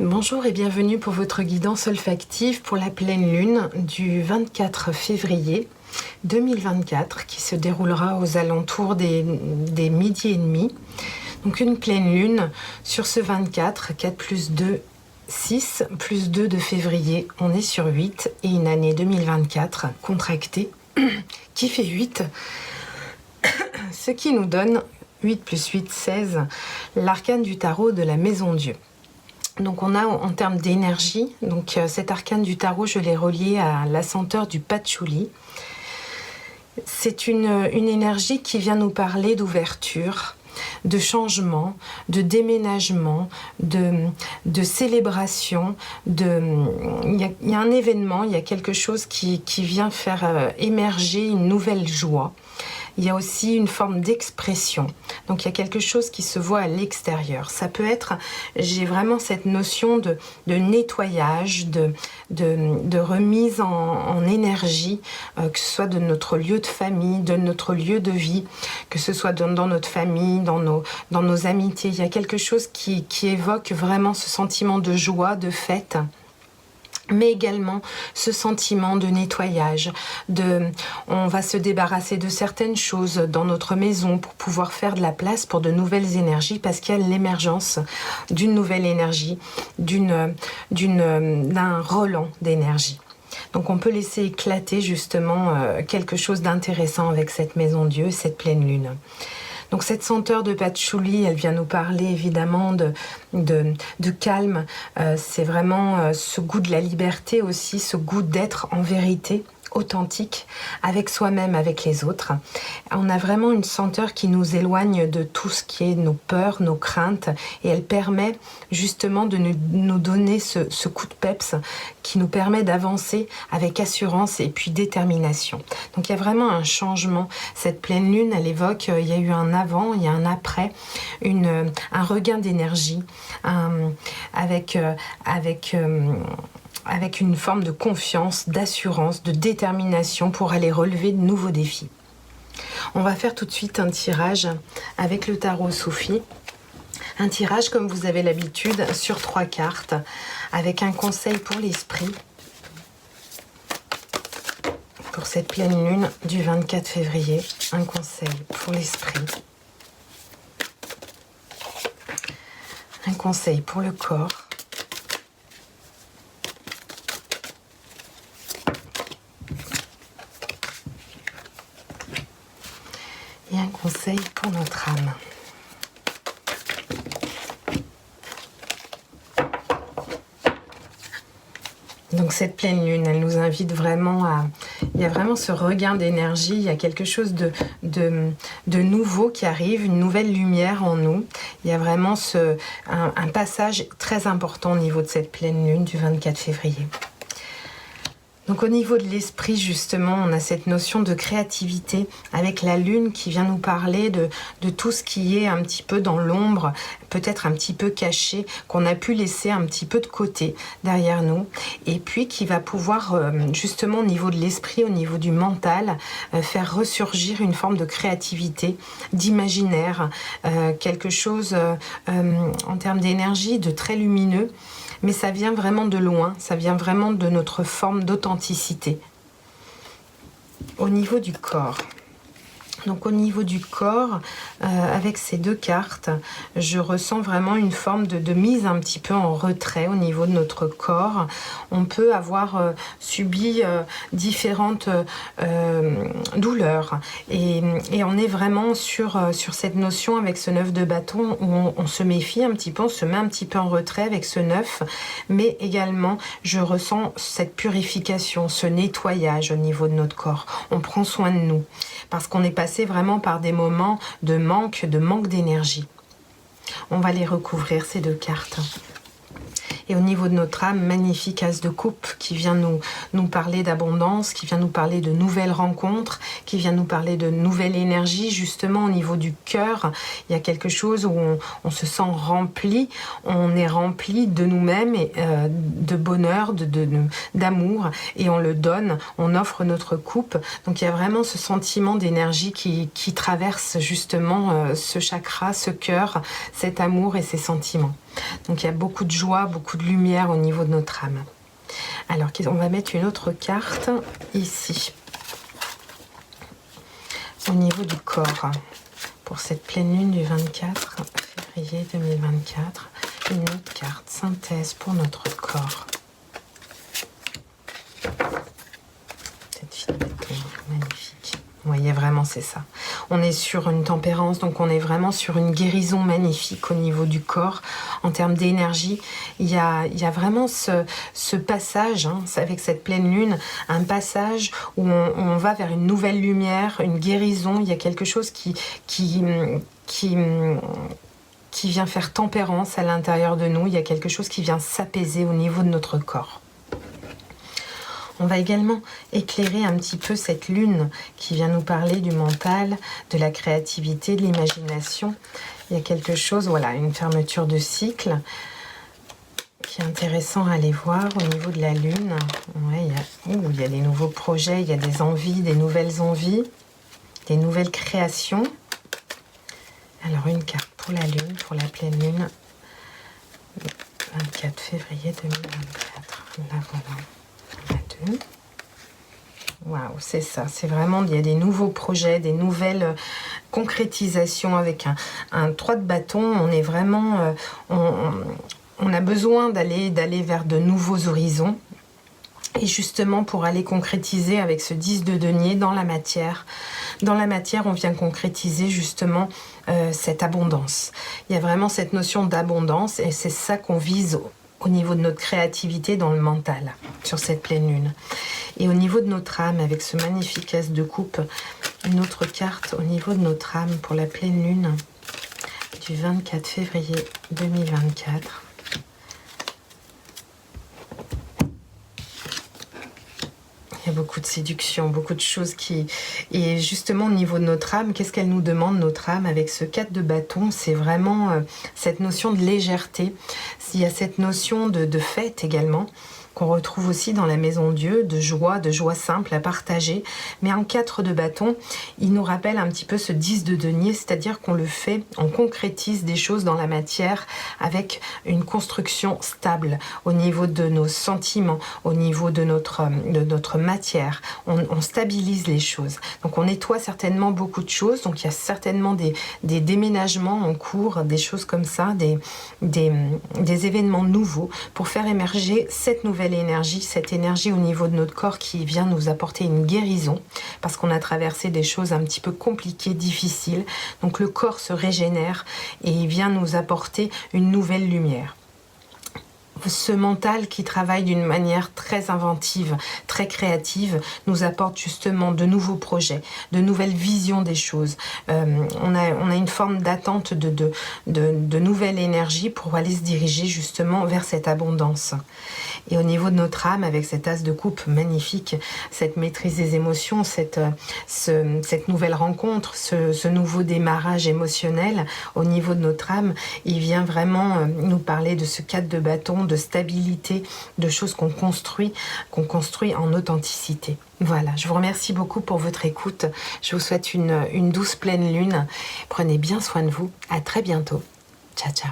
Bonjour et bienvenue pour votre guidance olfactive pour la pleine lune du 24 février 2024 qui se déroulera aux alentours des midi et demi. Donc une pleine lune sur ce 24, 4 plus 2, 6 plus 2 de février, on est sur 8 et une année 2024 contractée qui fait 8, ce qui nous donne 8 plus 8, 16, l'arcane du tarot de la Maison Dieu. Donc on a en termes d'énergie, donc cet arcane du tarot, je l'ai relié à la senteur du patchouli. C'est une énergie qui vient nous parler d'ouverture, de changement, de déménagement, de célébration. Il y a un événement, il y a quelque chose qui vient faire émerger une nouvelle joie. Il y a aussi une forme d'expression. Donc il y a quelque chose qui se voit à l'extérieur. Ça peut être, j'ai vraiment cette notion de nettoyage, de remise en énergie, que ce soit de notre lieu de famille, de notre lieu de vie, que ce soit dans notre famille, dans nos amitiés. Il y a quelque chose qui évoque vraiment ce sentiment de joie, de fête, mais également ce sentiment de nettoyage, on va se débarrasser de certaines choses dans notre maison pour pouvoir faire de la place pour de nouvelles énergies, parce qu'il y a l'émergence d'une nouvelle énergie, d'un relent d'énergie. Donc on peut laisser éclater justement quelque chose d'intéressant avec cette Maison Dieu, cette pleine lune. Donc cette senteur de patchouli, elle vient nous parler évidemment de calme. C'est vraiment ce goût de la liberté aussi, ce goût d'être en vérité, authentique, avec soi-même, avec les autres. On a vraiment une senteur qui nous éloigne de tout ce qui est nos peurs, nos craintes, et elle permet justement de nous donner ce coup de peps qui nous permet d'avancer avec assurance et puis détermination. Donc il y a vraiment un changement. Cette pleine lune, elle évoque, il y a eu un avant, il y a un après, un regain d'énergie, avec une forme de confiance, d'assurance, de détermination pour aller relever de nouveaux défis. On va faire tout de suite un tirage avec le tarot Soufi. Un tirage comme vous avez l'habitude sur 3 cartes avec un conseil pour l'esprit pour cette pleine lune du 24 février. Un conseil pour l'esprit. Un conseil pour le corps. Et un conseil pour notre âme. Donc cette pleine lune, elle nous invite vraiment à... Il y a vraiment ce regain d'énergie, il y a quelque chose de nouveau qui arrive, une nouvelle lumière en nous. Il y a vraiment un passage très important au niveau de cette pleine lune du 24 février. Donc au niveau de l'esprit, justement, on a cette notion de créativité avec la lune qui vient nous parler de tout ce qui est un petit peu dans l'ombre, peut-être un petit peu caché, qu'on a pu laisser un petit peu de côté derrière nous, et puis qui va pouvoir, justement, au niveau de l'esprit, au niveau du mental, faire ressurgir une forme de créativité, d'imaginaire, quelque chose en termes d'énergie, de très lumineux. Mais ça vient vraiment de loin, ça vient vraiment de notre forme d'authenticité. Au niveau du corps. Donc au niveau du corps, avec ces 2 cartes, je ressens vraiment une forme de mise un petit peu en retrait au niveau de notre corps. On peut avoir subi différentes douleurs. Et on est vraiment sur cette notion avec ce 9 de bâton où on se méfie un petit peu, on se met un petit peu en retrait avec ce 9. Mais également, je ressens cette purification, ce nettoyage au niveau de notre corps. On prend soin de nous parce qu'on est passé vraiment par des moments de manque d'énergie. On va les recouvrir, ces 2 cartes. Et au niveau de notre âme, magnifique as de coupe qui vient nous parler d'abondance, qui vient nous parler de nouvelles rencontres, qui vient nous parler de nouvelle énergie. Justement, au niveau du cœur, il y a quelque chose où on se sent rempli, on est rempli de nous-mêmes, et de bonheur, d'amour, et on le donne, on offre notre coupe. Donc il y a vraiment ce sentiment d'énergie qui traverse justement ce chakra, ce cœur, cet amour et ces sentiments. Donc il y a beaucoup de joie, beaucoup de lumière au niveau de notre âme. Alors, on va mettre une autre carte ici, au niveau du corps, pour cette pleine lune du 24 février 2024. Une autre carte, synthèse pour notre corps. Cette fille magnifique. Vous voyez, vraiment, c'est ça. On est sur une tempérance, donc on est vraiment sur une guérison magnifique au niveau du corps. En termes d'énergie, il y a vraiment ce passage, hein, avec cette pleine lune, un passage où on va vers une nouvelle lumière, une guérison. Il y a quelque chose qui vient faire tempérance à l'intérieur de nous. Il y a quelque chose qui vient s'apaiser au niveau de notre corps. On va également éclairer un petit peu cette lune qui vient nous parler du mental, de la créativité, de l'imagination. Il y a quelque chose, voilà, une fermeture de cycle qui est intéressant à aller voir au niveau de la lune. Ouais, il y a des nouveaux projets, il y a des envies, des nouvelles envies, des nouvelles créations. Alors une carte pour la lune, pour la pleine lune, 24 février 2024. Là voilà. Waouh, c'est ça, c'est vraiment, il y a des nouveaux projets, des nouvelles concrétisations avec un 3 de bâton. On est vraiment, on a besoin d'aller vers de nouveaux horizons. Et justement, pour aller concrétiser avec ce 10 de denier dans la matière, on vient concrétiser justement cette abondance. Il y a vraiment cette notion d'abondance et c'est ça qu'on vise au niveau de notre créativité dans le mental, sur cette pleine lune. Et au niveau de notre âme, avec ce magnifique as de coupe, une autre carte au niveau de notre âme pour la pleine lune du 24 février 2024. Il y a beaucoup de séduction, beaucoup de choses qui... Et justement, au niveau de notre âme, qu'est-ce qu'elle nous demande, notre âme, avec ce 4 de bâton? C'est vraiment cette notion de légèreté. Il y a cette notion de fête également, qu'on retrouve aussi dans la maison Dieu, de joie simple à partager. Mais en 4 de bâton, il nous rappelle un petit peu ce 10 de denier, c'est-à-dire qu'on le fait, on concrétise des choses dans la matière avec une construction stable au niveau de nos sentiments, au niveau de notre matière. On stabilise les choses. Donc on nettoie certainement beaucoup de choses. Donc il y a certainement des déménagements en cours, des choses comme ça, des événements nouveaux pour faire émerger cette nouvelle énergie, cette énergie au niveau de notre corps qui vient nous apporter une guérison parce qu'on a traversé des choses un petit peu compliquées, difficiles. Donc le corps se régénère et il vient nous apporter une nouvelle lumière. Ce mental qui travaille d'une manière très inventive, très créative, nous apporte justement de nouveaux projets, de nouvelles visions des choses. On a une forme d'attente de nouvelle énergie pour aller se diriger justement vers cette abondance. Et au niveau de notre âme, avec cet as de coupe magnifique, cette maîtrise des émotions, cette nouvelle rencontre, ce nouveau démarrage émotionnel, au niveau de notre âme, il vient vraiment nous parler de ce 4 de bâton, de stabilité, de choses qu'on construit en authenticité. Voilà, je vous remercie beaucoup pour votre écoute. Je vous souhaite une douce pleine lune. Prenez bien soin de vous. À très bientôt. Ciao, ciao.